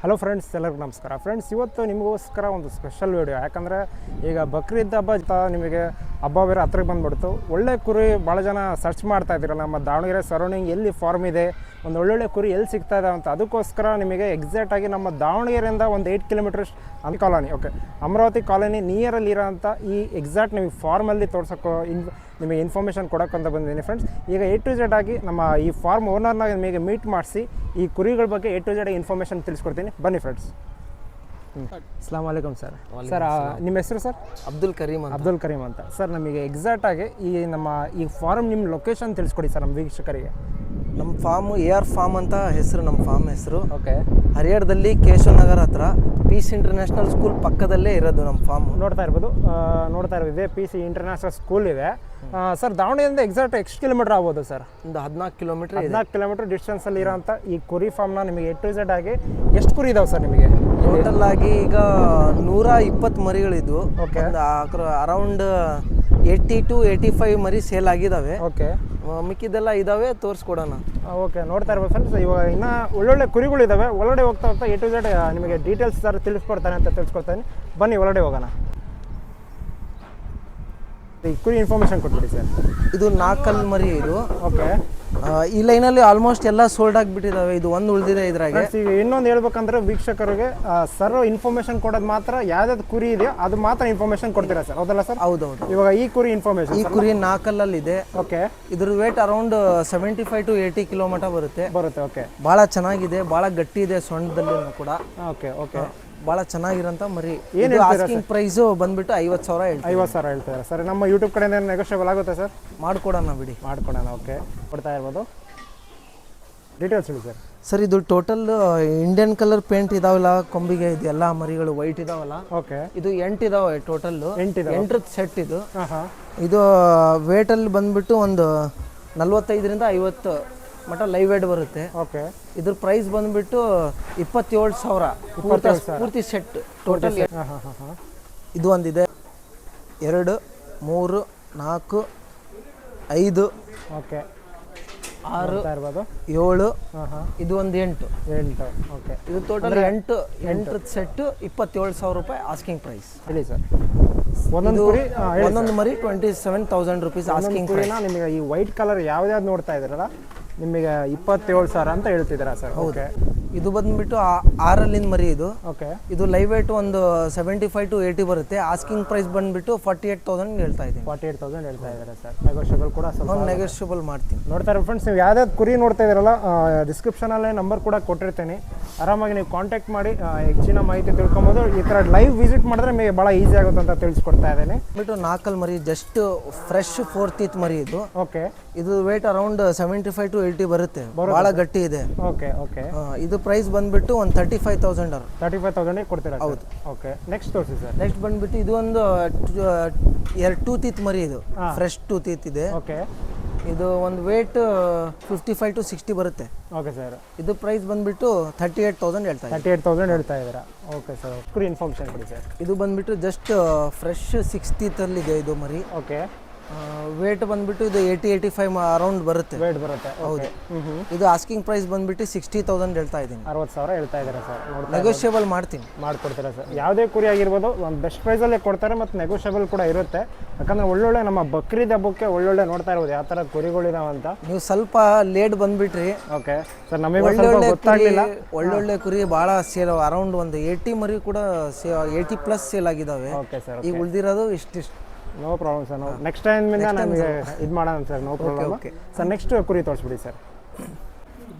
Hello friends, ಎಲ್ಲರಿಗೂ ನಮಸ್ಕಾರ. Friends, ಇವತ್ತು ನಿಮಗೋಸ್ಕರ ಒಂದು ಸ್ಪೆಷಲ್ ವೀಡಿಯೋ. ಯಾಕಂದರೆ ಈಗ ಬಕ್ರೀದ್ ಹಬ್ಬ ನಿಮಗೆ ಹಬ್ಬ ಬೇರೆ ಹತ್ರಕ್ಕೆ ಬಂದುಬಿಡ್ತು. ಒಳ್ಳೆ ಕುರಿ ಭಾಳ ಜನ ಸರ್ಚ್ ಮಾಡ್ತಾ ಇದ್ದೀರಲ್ಲ, ನಮ್ಮ ದಾವಣಗೆರೆ ಸರೌಂಡಿಂಗ್ ಎಲ್ಲಿ ಫಾರ್ಮ್ ಇದೆ, ಒಂದು ಒಳ್ಳೊಳ್ಳೆ ಕುರಿ ಎಲ್ಲಿ ಸಿಗ್ತಾ ಇದೆ ಅಂತ. ಅದಕ್ಕೋಸ್ಕರ ನಿಮಗೆ ಎಕ್ಸಾಕ್ಟಾಗಿ ನಮ್ಮ ದಾವಣಗೆರೆಯಿಂದ ಒಂದು 8 ಕಿಲೋಮೀಟರ್ಸ್ ಕಾಲೋನಿ, ಅಮರಾವತಿ ಕಾಲೋನಿ ನಿಯರಲ್ಲಿ ಇರೋಂಥ ಈ ಎಕ್ಸಾಕ್ಟ್ ನಿಮಗೆ ಫಾರ್ಮಲ್ಲಿ ತೋರ್ಸೋಕ್ಕೋ ನಿಮಗೆ ಇನ್ಫಾರ್ಮೇಷನ್ ಕೊಡೋಕ್ಕಂತ ಬಂದಿದ್ದೀನಿ ಫ್ರೆಂಡ್ಸ್. ಈಗ A to Z ಆಗಿ ನಮ್ಮ ಈ ಫಾರ್ಮ್ ಓನರ್ನ ನಿಮಗೆ ಮೀಟ್ ಮಾಡಿಸಿ ಈ ಕುರಿಗಳ ಬಗ್ಗೆ A to Z ಇನ್ಫಾರ್ಮೇಷನ್ ತಿಳಿಸ್ಕೊಡ್ತೀನಿ. ಬನ್ನಿ ಫ್ರೆಂಡ್ಸ್. ಅಸ್ಲಾಂ ವಲೈಕಮ್ ಸರ್. ಸರ್, ನಿಮ್ಮ ಹೆಸರು ಸರ್? ಅಬ್ದುಲ್ ಕರೀಮ್ ಅಂತ. ಸರ್, ನಮಗೆ ಎಕ್ಸಾಕ್ಟಾಗಿ ಈ ಫಾರ್ಮ್ ನಿಮ್ಮ ಲೊಕೇಶನ್ ತಿಳಿಸ್ಕೊಡಿ ಸರ್ ನಮ್ಮ ವೀಕ್ಷಕರಿಗೆ. ನಮ್ಮ ಫಾರ್ಮು AR ಫಾರ್ಮ್ ಅಂತ ಹೆಸರು. ನಮ್ಮ ಫಾರ್ಮ್ ಹೆಸರು ಓಕೆ. ಹರಿಹರದಲ್ಲಿ ಕೇಶವನಗರ ಹತ್ರ ಪೀಸ್ ಇಂಟರ್ನ್ಯಾಷನಲ್ ಸ್ಕೂಲ್ ಪಕ್ಕದಲ್ಲೇ ಇರೋದು ನಮ್ಮ ಫಾರ್ಮು. ನೋಡ್ತಾ ಇರ್ಬೋದು ಇದೆ PC ಇಂಟರ್ನ್ಯಾಷನಲ್ ಸ್ಕೂಲ್ ಇದೆ. ಸರ್, ದಾವಣಗೆರೆಯಿಂದ ಎಕ್ಸಾಕ್ಟ್ ಎಷ್ಟು ಕಿಲೋಮೀಟರ್ ಆಗ್ಬೋದು ಸರ್? ಒಂದು 14 ಕಿಲೋಮೀಟರ್ ಡಿಸ್ಟೆನ್ಸಲ್ಲಿ ಇರೋಂಥ ಈ ಕುರಿ ಫಾರ್ಮ್ನ ನಿಮಗೆ A to Z ಆಗಿ ಎಷ್ಟು ಕುರಿ ಇದಾವೆ ಸರ್ ನಿಮಗೆ? ಟೋಟಲ್ ಆಗಿ ಈಗ 120 ಮರಿಗಳಿದ್ವು. ಓಕೆ. ಅರೌಂಡ್ 80 to 85 ಮರಿ ಸೇಲ್ ಆಗಿದ್ದಾವೆ. ಓಕೆ. ಮಿಕ್ಕಿದೆಲ್ಲ ಇದಾವೆ, ತೋರಿಸ್ಕೊಡೋಣ. ಓಕೆ, ನೋಡ್ತಾ ಇರ್ಬೋದು ಫ್ರೆಂಡ್ಸ್. ಇವಾಗ ಇನ್ನೂ ಒಳ್ಳೊಳ್ಳೆ ಕುರಿಗಳಿದ್ದಾವೆ. ಒಳಗಡೆ ಹೋಗ್ತಾ A to Z ನಿಮಗೆ ಡೀಟೇಲ್ಸ್ ಸರ್ ತಿಳಿಸ್ಕೊಡ್ತಾನೆ ಅಂತ ತಿಳಿಸ್ಕೊಡ್ತಾನೆ. ಬನ್ನಿ ಒಳಗಡೆ ಹೋಗೋಣ. ಈ ಕುರಿ ಇನ್ಫಾರ್ಮೇಷನ್ ಕೊಟ್ಬಿಡಿ ಸರ್. ಇದು 4 ಮರಿ ಇದು. ಓಕೆ. ಈ ಲೈನಲ್ಲಿ ಆಲ್ಮೋಸ್ಟ್ ಎಲ್ಲ ಸೋಲ್ಡ್ ಆಗಿಬಿಟ್ಟಿದ್ದಾವೆ. ಇದು ಒಂದು ಉಳಿದಿದೆ ಇದ್ರಾಗೆ. ಈಗ ಇನ್ನೊಂದು ಹೇಳ್ಬೇಕಂದ್ರೆ ವೀಕ್ಷಕರಿಗೆ ಸರ್ ಇನ್ಫಾರ್ಮೇಷನ್ ಕೊಡೋದು ಮಾತ್ರ ಯಾವ್ದಾದ್ರು ಕುರಿ ಇದೆಯೋ ಅದು ಮಾತ್ರ ಇನ್ಫಾರ್ಮೇಷನ್ ಕೊಡ್ತೀರಾ ಸರ್? ಹೌದಲ್ಲ ಸರ್? ಹೌದೌದು. ಇವಾಗ ಈ ಕುರಿ ಇನ್ಫಾರ್ಮೇಷನ್, ಈ ಕುರಿ 4 ಇದೆ. ಓಕೆ. ಇದ್ರ ವೇಟ್ ಅರೌಂಡ್ 75 to 80 ಕಿಲೋ ಮಟ ಬರುತ್ತೆ. ಓಕೆ. ಭಾಳ ಚೆನ್ನಾಗಿದೆ, ಭಾಳ ಗಟ್ಟಿ ಇದೆ ಸೊಂಟದಲ್ಲಿ ಕೂಡ. ಓಕೆ. ಓಕೆ. ಭಾಳ ಚೆನ್ನಾಗಿರೋಂಥ ಮರಿ. ಏನು ಆಸ್ಕಿಂಗ್ ಪ್ರೈಸು ಬಂದ್ಬಿಟ್ಟು 50,000 ಹೇಳ್ತಾರೆ ಸರ್. ನಮ್ಮ ಯೂಟ್ಯೂಬ್ ಕಡೆಯಿಂದ ನೆಗೋಷಿಯಬಲ್ ಆಗುತ್ತೆ ಸರ್? ಮಾಡ್ಕೊಡೋಣ ಬಿಡಿ, ಮಾಡ್ಕೊಡೋಣ. ಓಕೆ, ಕೊಡ್ತಾ ಇರ್ಬೋದು. ಡೀಟೇಲ್ಸ್ ಹೇಳಿ ಸರ್. ಸರ್, ಇದು ಟೋಟಲ್ ಇಂಡಿಯನ್ ಕಲರ್ ಪೇಂಟ್ ಇದಾವಲ್ಲ ಕೊಂಬಿಗೆ, ಇದು ಎಲ್ಲ ಮರಿಗಳು ವೈಟ್ ಇದಾವಲ್ಲ. ಓಕೆ. ಇದು 8 ಇದಾವೆ ಟೋಟಲ್. 8 ಸೆಟ್ ಇದು. ಇದು ವೇಟಲ್ಲಿ ಬಂದ್ಬಿಟ್ಟು ಒಂದು 45 to 50 ಮಟ ಲೈವ್ ವೇಟ್ ಬರುತ್ತೆ. ಓಕೆ. ಇದ್ರ ಪ್ರೈಸ್ ಬಂದ್ಬಿಟ್ಟು 27,000 ಪೂರ್ತಿ ಸೆಟ್ ಟೋಟಲ್. ಇದು ಒಂದಿದೆ, 2, 3, 4, 5, ಓಕೆ, 6, 7, ಇದು ಒಂದು 8. ಓಕೆ. ಇದು ಟೋಟಲ್ 8 ಸೆಟ್ 27,000 ರೂಪಾಯಿ ಆಸ್ಕಿಂಗ್ ಪ್ರೈಸ್. ಹೇಳಿ ಸರ್. ಒಂದೊಂದು ಮರಿ 27,000 ರೂಪೀಸ್ ಆಸ್ಕಿಂಗ್ ಪ್ರೈಸ್. ನಿಮಗೆ ಈ ವೈಟ್ ಕಲರ್ ಯಾವ್ದು ನೋಡ್ತಾ ಇದ್ದೀರಲ್ಲ, ನಿಮಗೆ 27,000 ಅಂತ ಹೇಳ್ತಿದ್ದೀರಾ ಸರ್? ಹೌದು. ಇದು ಬಂದ್ಬಿಟ್ಟು 6 ಮರಿ ಇದು. ಓಕೆ. ಇದು ಲೈವ್ ವೇಟ್ ಒಂದು 75 to 80 ಬರುತ್ತೆ. ಆಸ್ಕಿಂಗ್ ಪ್ರೈಸ್ ಬಂದ್ಬಿಟ್ಟು 48,000 ಹೇಳ್ತಾ ಇದ್ದೀನಿ. 48,000 ಹೇಳ್ತಾ ಇದ್ದಾರೆ ಸರ್. ನೆಗೋಷಿಯಬಲ್ ಕೂಡ ಸ್ವಲ್ಪ ನೆಗೋಷಿಯಬಲ್ ಮಾಡ್ತೀನಿ. ನೋಡ್ತಾ ಇರೋ ಫ್ರೆಂಡ್ಸ್, ನೀವು ಯಾವ್ದಾದ್ರು ಕುರಿ ನೋಡ್ತಾ ಇದ್ದೀರಲ್ಲ, ಡಿಸ್ಕ್ರಿಪ್ಷನಲ್ಲೇ ನಂಬರ್ ಕೂಡ ಕೊಟ್ಟಿರ್ತೀನಿ. ಆರಾಮಾಗಿ ನೀವು ಕಾಂಟ್ಯಾಕ್ಟ್ ಮಾಡಿ ಹೆಚ್ಚಿನ ಮಾಹಿತಿ ತಿಳ್ಕೊಬೋದು. ಈ ಥರ ಲೈವ್ ವಿಸಿಟ್ ಮಾಡಿದ್ರೆ ನಿಮಗೆ ಭಾಳ ಈಸಿ ಆಗುತ್ತೆ ಅಂತ ತಿಳಿಸ್ಕೊಡ್ತಾ ಇದ್ದೀನಿ. ಬಿಟ್ಟು 4 ಮರಿ ಜಸ್ಟ್ ಫ್ರೆಶ್ 4th teeth ಮರಿ ಇದು. ಓಕೆ. ಇದು ವೇಟ್ ಅರೌಂಡ್ 75 to 80 ಬರುತ್ತೆ. ಭಾಳ ಗಟ್ಟಿ ಇದೆ. ಓಕೆ. ಓಕೆ. ಇದು ಪ್ರೈಸ್ ಬಂದ್ಬಿಟ್ಟು ಒಂದು 35,000 ಕೊಡ್ತೀರಾ? ಹೌದು. ಓಕೆ. ನೆಕ್ಸ್ಟ್ ತೋರಿಸಿ ಸರ್. ನೆಕ್ಸ್ಟ್ ಬಂದ್ಬಿಟ್ಟು ಇದು ಒಂದು 2 teeth ಮರಿ ಇದು. ಫ್ರೆಶ್ 2 teeth ಇದೆ. ಓಕೆ. ಇದು ಒಂದು ವೇಟ್ 55 to 60 ಬರುತ್ತೆ. Okay sir. ಇದು ಪ್ರೈಸ್ ಬಂದ್ಬಿಟ್ಟು 38,000 ಹೇಳ್ತಾ ಇದ್ದೀನಿ. 38,000 ಹೇಳ್ತಾ ಇದ್ದೀರಾ? Okay sir. ಕುರಿ ಇನ್ಫಾರ್ಮೇಷನ್ ಕೊಡಿ ಸರ್. ಇದು ಬಂದ್ಬಿಟ್ಟು ಜಸ್ಟ್ ಫ್ರೆಶ್ 6 teeth ಅಲ್ಲಿ ಇದೆ ಇದು ಮರಿ. ಓಕೆ. ವೇಟ್ ಬಂದ್ಬಿಟ್ಟು ಇದು 80-85 ಅರೌಂಡ್ ಬರುತ್ತೆ. ವೇಟ್ ಬರುತ್ತೆ. ಹೌದು. ಇದು ಆಸ್ಕಿಂಗ್ ಪ್ರೈಸ್ ಬಂದ್ಬಿಟ್ಟು 60,000 ಹೇಳ್ತಾ ಇದ್ದೀನಿ. 60,000 ಹೇಳ್ತಾ ಇದ್ದಾರೆ ಸರ್. ನೆಗೋಷಿಯಬಲ್ ಮಾಡ್ಕೊಡ್ತೀರಾ ಸರ್? ಯಾವುದೇ ಕುರಿ ಆಗಿರ್ಬೋದು ಒಂದು ಬೆಸ್ಟ್ ಪ್ರೈಸಲ್ಲೇ ಕೊಡ್ತಾರೆ, ಮತ್ತು ನೆಗೋಷಿಯಬಲ್ ಕೂಡ ಇರುತ್ತೆ. ಯಾಕಂದ್ರೆ ಒಳ್ಳೊಳ್ಳೆ ನಮ್ಮ ಬಕ್ರೀದ್ ಹಬ್ಬಕ್ಕೆ ಒಳ್ಳೊಳ್ಳೆ ನೋಡ್ತಾ ಇರ್ಬೋದು ಯಾವ ಥರ ಕುರಿಗಳಿದಾವೆ ಅಂತ. ನೀವು ಸ್ವಲ್ಪ ಲೇಟ್ ಬಂದ್ಬಿಟ್ರಿ. Okay sir. ನಮಗೆ ಗೊತ್ತಾಗಲಿಲ್ಲ. ಒಳ್ಳೊಳ್ಳೆ ಕುರಿ ಭಾಳ ಸೇಲ್, ಅರೌಂಡ್ ಒಂದು 80 ಮರಿ ಕೂಡ 80+ ಸೇಲ್ ಆಗಿದ್ದಾವೆ. Okay sir. ಈಗ ಉಳಿದಿರೋದು ಇಷ್ಟಿಷ್ಟು. No problem sir. ನಾವು ನೆಕ್ಸ್ಟ್ ಟೈಮಿಂದ ನಮಗೆ ಇದು ಮಾಡೋಣ ಸರ್. No problem. ಸರ್, ನೆಕ್ಸ್ಟ್ ಕುರಿ ತೋರಿಸ್ಬಿಡಿ ಸರ್.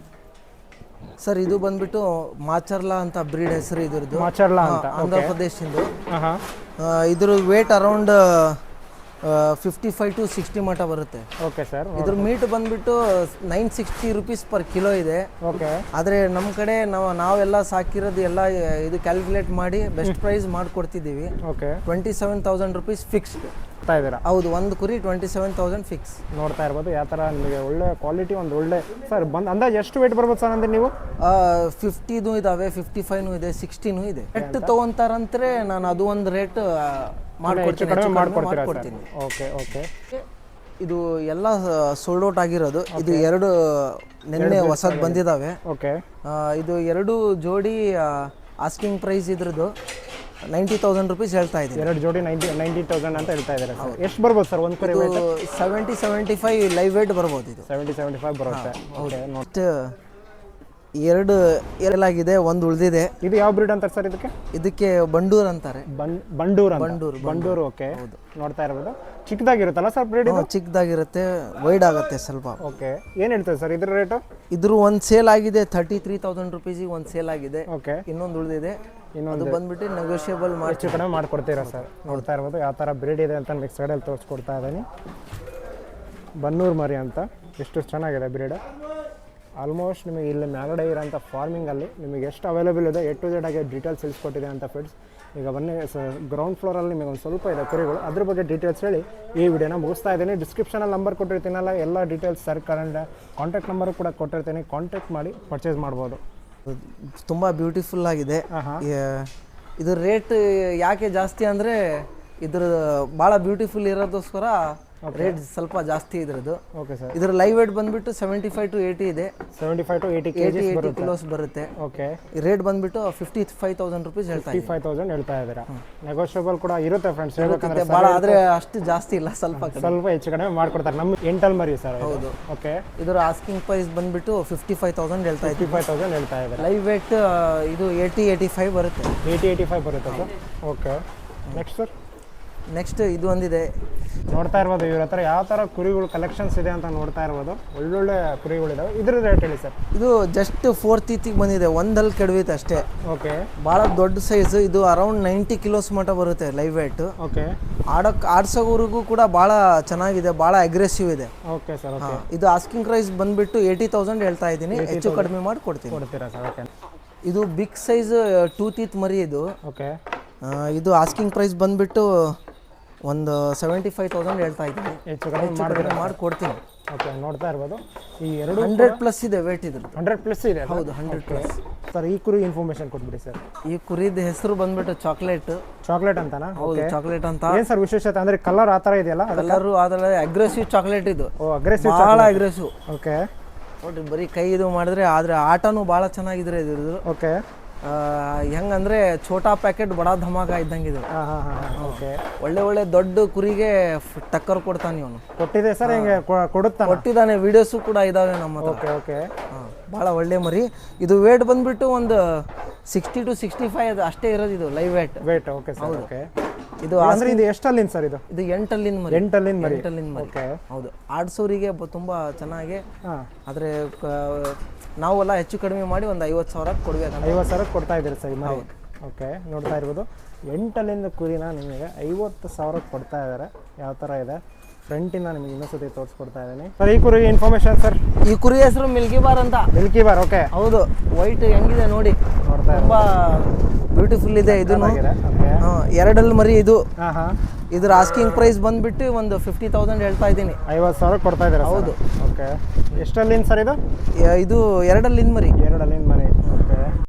ಸರ್, ಇದು ಬಂದ್ಬಿಟ್ಟು ಮಾಚರ್ಲಾ ಅಂತ ಬ್ರೀಡ್ ಹೆಸರು ಇದ್ರದ್ದು. ಮಾಚರ್ಲಾ ಅಂತ ಆಂಧ್ರ ಪ್ರದೇಶಿಂದು. ಇದ್ರ ವೇಟ್ ಅರೌಂಡ್ 55 to 60 ಮಟ ಬರುತ್ತೆ. Okay sir. ಇದ್ರ ಮೀಟ್ ಬಂದ್ಬಿಟ್ಟು 960 ರೂಪೀಸ್ ಪರ್ ಕಿಲೋ ಇದೆ. ಓಕೆ. ಆದರೆ ನಮ್ಮ ಕಡೆ ನಾವೆಲ್ಲ ಸಾಕಿರೋದು ಎಲ್ಲ ಇದು ಕ್ಯಾಲ್ಕುಲೇಟ್ ಮಾಡಿ ಬೆಸ್ಟ್ ಪ್ರೈಸ್ ಮಾಡಿಕೊಡ್ತಿದ್ದೀವಿ. ಓಕೆ. 27,000 rupees fixed. ಇದ್ದೀರಾ? ಹೌದು. ಒಂದು ಕುರಿ 27,000 ಫಿಕ್ಸ್. ನೋಡ್ತಾ ಇರ್ಬೋದು ಯಾವ ಥರ ನಿಮಗೆ ಒಳ್ಳೆ ಕ್ವಾಲಿಟಿ, ಒಂದು ಒಳ್ಳೆ ಸರ್. ಅಂದಾಜು ಎಷ್ಟು ವೇಟ್ ಬರ್ಬೋದು ಸರ್ ಅಂದ್ರೆ ನೀವು? 50 ಇದಾವೆ, 55 ಇದೆ, 60 ಇದೆ. ಎಷ್ಟು ತೊಗೊಂತಾರಂದ್ರೆ ನಾನು ಅದು ಒಂದು ರೇಟ್ ಮಾಡ್ಕೊಡ್ತೀನಿ. ಓಕೆ. ಓಕೆ. ಇದು ಎಲ್ಲ ಸೋಲ್ಡ್ ಔಟ್ ಆಗಿರೋದು. ಇದು ಎರಡು ನಿನ್ನೆ ಹೊಸದು ಬಂದಿದ್ದಾವೆ. ಓಕೆ. ಇದು ಎರಡು ಜೋಡಿ ಆಸ್ಕಿಂಗ್ ಪ್ರೈಸ್ ಇದ್ರದ್ದು 90,000 rupees ಹೇಳ್ತಾ ಇದ್ದೀನಿ. ಎರಡು ಜೋಡಿ 90,000 ಅಂತ ಹೇಳ್ತಾ ಇದ್ದಾರೆ ಸರ್. ಎಷ್ಟು ಬರ್ಬೋದು ಸರ್ ಒಂದು ಕುರಿ? 70-75 ಲೈವ್ ವೇಟ್ ಬರ್ಬೋದು. ಇದು 70-75 ಬರುತ್ತೆ. ಓಕೆ. ನೆಕ್ಸ್ಟ್ ಎರಡು ಎರಲಾಗಿದೆ, ಒಂದು ಉಳಿದಿದೆ. ಇದು ಯಾವ ಬ್ರೀಡ್ ಅಂತಾರೆ ಸರ್ ಇದಕ್ಕೆ? ಇದಕ್ಕೆ ಬಂಡೂರ್ ಅಂತಾರೆ. ಬಂಡೂರು. ಓಕೆ. ನೋಡ್ತಾ ಇರ್ಬೋದು, ಚಿಕ್ಕದಾಗಿರುತ್ತಲ್ಲ ಸರ್ ಬ್ರೀಡ್? ಚಿಕ್ಕದಾಗಿರುತ್ತೆ, ವೈಡ್ ಆಗುತ್ತೆ ಸ್ವಲ್ಪ. ಓಕೆ. ಏನು ಹೇಳ್ತಾರೆ ಸರ್ ಇದ್ರ ರೇಟು? ಇದ್ರ ಒಂದು ಸೇಲ್ ಆಗಿದೆ 33,000 rupees ಒಂದು ಸೇಲ್ ಆಗಿದೆ. ಓಕೆ. ಇನ್ನೊಂದು ಉಳಿದಿದೆ. ಇನ್ನೊಂದು ಬಂದ್ಬಿಟ್ಟು ನೆಗೋಷಿಯಬಲ್ ಹೆಚ್ಚು ಕಡಿಮೆ ಮಾಡ್ಕೊಡ್ತೀರಾ ಸರ್? ನೋಡ್ತಾ ಇರ್ಬೋದು ಯಾವ ಥರ ಬ್ರೀಡ್ ಇದೆ ಅಂತ ನೆಕ್ಸ್ಟ್ ಸೈಡಲ್ಲಿ ತೋರಿಸ್ಕೊಡ್ತಾ ಇದ್ದೀನಿ. ಬನ್ನೂರು ಮರಿ ಅಂತ ಎಷ್ಟು ಚೆನ್ನಾಗಿದೆ ಬ್ರೀಡ್. ಆಲ್ಮೋಸ್ಟ್ ನಿಮಗೆ ಇಲ್ಲಿ ಮ್ಯಾಗಡೆ ಇರೋಂಥ ಫಾರ್ಮಿಂಗಲ್ಲಿ ನಿಮಗೆ ಎಷ್ಟು ಅವೈಲೇಬಲ್ ಇದೆ A to Z ಆಗಿ ಡೀಟೇಲ್ಸ್ ತಿಳಿಸ್ಕೊಟ್ಟಿದೆ ಅಂತ ಫ್ರೆಂಡ್ಸ್. ಈಗ ಬನ್ನಿ ಗ್ರೌಂಡ್ ಫ್ಲೋರಲ್ಲಿ ನಿಮಗೆ ಒಂದು ಸ್ವಲ್ಪ ಇದೆ ಕುರಿಗಳು, ಅದ್ರ ಬಗ್ಗೆ ಡೀಟೇಲ್ಸ್ ಹೇಳಿ ಈ ವಿಡಿಯೋನ ಮುಗಿಸ್ತಾ ಇದ್ದೀನಿ. ಡಿಸ್ಕ್ರಿಪ್ಷನಲ್ಲಿ ನಂಬರ್ ಕೊಟ್ಟಿರ್ತೀನಲ್ಲ, ಎಲ್ಲ details sir current contact number ಕೂಡ ಕೊಟ್ಟಿರ್ತೀನಿ. ಕಾಂಟ್ಯಾಕ್ಟ್ ಮಾಡಿ ಪರ್ಚೇಸ್ ಮಾಡ್ಬೋದು. ತುಂಬ ಬ್ಯೂಟಿಫುಲ್ ಆಗಿದೆ. ಇದು ರೇಟ್ ಯಾಕೆ ಜಾಸ್ತಿ ಅಂದರೆ ಇದ್ರ ಭಾಳ ಬ್ಯೂಟಿಫುಲ್ ಇರೋದಕ್ಕೋಸ್ಕರ ರೇಟ್ ಸ್ವಲ್ಪ ಜಾಸ್ತಿ ಇದ್ರದ್ದು. Okay sir. ಇದ್ರ ಲೈವ್ ವೇಟ್ ಬಂದ್ಬಿಟ್ಟು 75 to 80 ಇದೆ. 75 to 80 ಕಿಲೋಸ್ ಬರುತ್ತೆ. ಓಕೆ. ರೇಟ್ ಬಂದ್ಬಿಟ್ಟು 55,000 rupees ಹೇಳ್ತಾ ಇದ್ದೀನಿ. 55,000 ಹೇಳ್ತಾ ಇದ್ದೀರಾ. ನೆಗೋಷಿಯಬಲ್ ಕೂಡ ಇರುತ್ತೆ ಫ್ರೆಂಡ್ಸ್. ಹೇಳ್ಬೇಕಂದ್ರೆ ಭಾಳ ಆದರೆ ಅಷ್ಟು ಜಾಸ್ತಿ ಇಲ್ಲ, ಸ್ವಲ್ಪ ಹೆಚ್ಚು ಕಡಿಮೆ ಮಾಡ್ಕೊಡ್ತಾರೆ. ನಮ್ಮ ಎಂಟಲ್ ಮರಿ ಸರ್. ಹೌದು. ಓಕೆ. ಇದರ ಆಸ್ಕಿಂಗ್ ಪ್ರೈಸ್ ಬಂದ್ಬಿಟ್ಟು 55,000 ಹೇಳ್ತಾ ಇದ್ದೀನಿ. 55,000 ಹೇಳ್ತಾ ಇದ್ದಾರೆ. ಲೈವ್ ವೇಟ್ ಇದು 80-85 ಬರುತ್ತೆ. 80-85 ಬರುತ್ತೆ sir. Okay. Next sir. Next ಇದು ಒಂದಿದೆ. ನೋಡ್ತಾ ಇರ್ಬೋದು ಇವ್ರ ಹತ್ರ ಯಾವ ಥರ ಕುರಿಗಳು ಕಲೆಕ್ಷನ್ಸ್ ಇದೆ ಅಂತ ನೋಡ್ತಾ ಇರ್ಬೋದು. ಒಳ್ಳೊಳ್ಳೆ ಕುರಿಗಳಿದಾವೆ. ಇದ್ರ ರೇಟ್ ಹೇಳಿ ಸರ್. ಇದು ಜಸ್ಟ್ 4th teeth ಬಂದಿದೆ, ಒಂದಲ್ಲಿ ಕೆಡವಿತ್ತು ಅಷ್ಟೇ. ಓಕೆ. ಭಾಳ ದೊಡ್ಡ ಸೈಜ್. ಇದು ಅರೌಂಡ್ 90 kilos ಮಟ್ಟ ಬರುತ್ತೆ ಲೈವ್ ವೇಟ್. ಓಕೆ. ಆಡ್ಸೋವರೆಗೂ ಕೂಡ ಭಾಳ ಚೆನ್ನಾಗಿದೆ, ಭಾಳ ಅಗ್ರೆಸಿವ್ ಇದೆ. Okay sir. ಓಕೆ. ಇದು ಆಸ್ಕಿಂಗ್ ಪ್ರೈಸ್ ಬಂದ್ಬಿಟ್ಟು 80,000 ಹೇಳ್ತಾ ಇದ್ದೀನಿ. ಹೆಚ್ಚು ಕಡಿಮೆ ಮಾಡಿ ಕೊಡ್ತೀರಾ ಸರ್? ಓಕೆ. ಇದು ಬಿಗ್ ಸೈಜ್ 2 teeth ಮರಿ ಇದು. ಓಕೆ. ಇದು ಆಸ್ಕಿಂಗ್ ಪ್ರೈಸ್ ಬಂದ್ಬಿಟ್ಟು ಒಂದು 75,000 ಹೇಳ್ತಾ ಇದ್ದೀನಿ. ಹೆಚ್ಚು ಕಡಿಮೆ ಮಾಡಿ ಕೊಡ್ತೀನಿ. ಓಕೆ. ನೋಡ್ತಾ ಇರ್ಬೋದು ಈ ಎರಡು 100+ ಇದೆ ವೇಟ್. ಇದು 100+ ಇದೆ. ಹೌದು, 100+. ಸರ್ ಈ ಕುರಿ ಇನ್ಫಾರ್ಮೇಶನ್ ಕೊಟ್ಬಿಡಿ ಸರ್. ಈ ಕುರಿದ ಹೆಸರು ಬಂದ್ಬಿಟ್ಟು ಚಾಕ್ಲೇಟ್ ಅಂತಾನಾ? ಹೌದು, ಚಾಕ್ಲೇಟ್ ಅಂತ. ಏನು ಸರ್ ವಿಶೇಷತೆ ಅಂದರೆ ಕಲರ್ ಆ ಥರ ಇದೆಯಲ್ಲ? ಕಲರು ಅದರ ಅಗ್ರೆಸಿವ್ ಚಾಕ್ಲೇಟ್ ಇದು. ಓ, ಅಗ್ರೆಸಿವ್, ಭಾಳ ಅಗ್ರೆಸಿವ್. ಓಕೆ. ನೋಡ್ರಿ, ಬರೀ ಕೈ ಇದು ಮಾಡಿದ್ರೆ, ಆದರೆ ಆಟನೂ ಭಾಳ ಚೆನ್ನಾಗಿದ್ರೆ ಇದ್ರದ್ದು. ಓಕೆ. ಹೆಂಗಂದ್ರೆ ಛೋಟಾ ಪ್ಯಾಕೆಟ್ ಬಡಾ ಧಮಾಕ ಇದ್ದಂಗೆ ಇದು. ಓಕೆ. ಒಳ್ಳೆ ದೊಡ್ಡ ಕುರಿಗೆ ಟಕ್ಕರ್ ಕೊಡ್ತಾನೆ ಇವನು. ಕೊಟ್ಟಿದೆ ಸರ್? ಹಿಂಗೆ ಕೊಟ್ಟಿದ್ದಾನೆ. ವಿಡಿಯೋಸು ಕೂಡ ಇದಾವೆ ನಮ್ಮ ಹತ್ರ. ಓಕೆ. ಓಕೆ. ಭಾಳ ಒಳ್ಳೆ ಮರಿ. ಇದು ವೇಟ್ ಬಂದ್ಬಿಟ್ಟು ಒಂದು 60 to 65 ಅಷ್ಟೇ ಇರೋದು ಇದು live weight. Okay sir. Okay. ಇದು ಅಂದ್ರೆ ಇದು ಎಷ್ಟಲ್ಲಿಂದ ಸರ್? ಇದು 8 ಅಲ್ಲಿಂದ ಮರಿ. 8 ಅಲ್ಲಿಂದ ಮರಿ. ಓಕೆ. ಹೌದು. ಆಡ್ಸೋರಿಗೆ ತುಂಬಾ ಚೆನ್ನಾಗಿ. ಆದರೆ ನಾವೆಲ್ಲ ಹೆಚ್ಚು ಕಡಿಮೆ ಮಾಡಿ ಒಂದು 50,000 ಕೊಡ್ಬೇಕು. 50,000 ಕೊಡ್ತಾ ಇದ್ದೀರಿ ಸರ್ ಮರಿ? ಓಕೆ. ನೋಡ್ತಾ ಇರ್ಬೋದು 8 ಅಲ್ಲಿಂದ ಕುರಿನ ನಿಮಗೆ 50,000 ಕೊಡ್ತಾ ಇದ್ದಾರೆ. ಯಾವ ಥರ ಇದೆ ಫ್ರಂಟಿಂದ ನಿಮಗೆ ಇನ್ನೊಂದ್ಸತಿ ತೋರಿಸ್ಕೊಡ್ತಾ ಇದ್ದೀನಿ ಸರ್. ಈ ಕುರಿ ಇನ್ಫಾರ್ಮೇಶನ್ ಸರ್. ಈ ಕುರಿ ಹೆಸರು ಮಿಲ್ಕಿ ಬಾರ್ ಅಂತ. Milky bar. ಓಕೆ. ಹೌದು. ವೈಟ್ ಹೆಂಗಿದೆ ನೋಡಿ, ನೋಡ್ತಾ ತುಂಬಾ ಬ್ಯೂಟಿಫುಲ್ ಇದೆ. ಇದು ಎರಡಲ್ಲಿ ಮರಿ ಇದು. ಇದ್ರ ಆಸ್ಕಿಂಗ್ ಪ್ರೈಸ್ ಬಂದ್ಬಿಟ್ಟು ಒಂದು 50,000 ಹೇಳ್ತಾ ಇದ್ದೀನಿ. 50,000 ಕೊಡ್ತಾ ಇದ್ದೀರಾ? ಹೌದು. ಓಕೆ. ಎಷ್ಟಲ್ಲಿಂದ ಸರ್ ಇದು? ಇದು ಎರಡಲ್ಲಿಂದ ಮರಿ.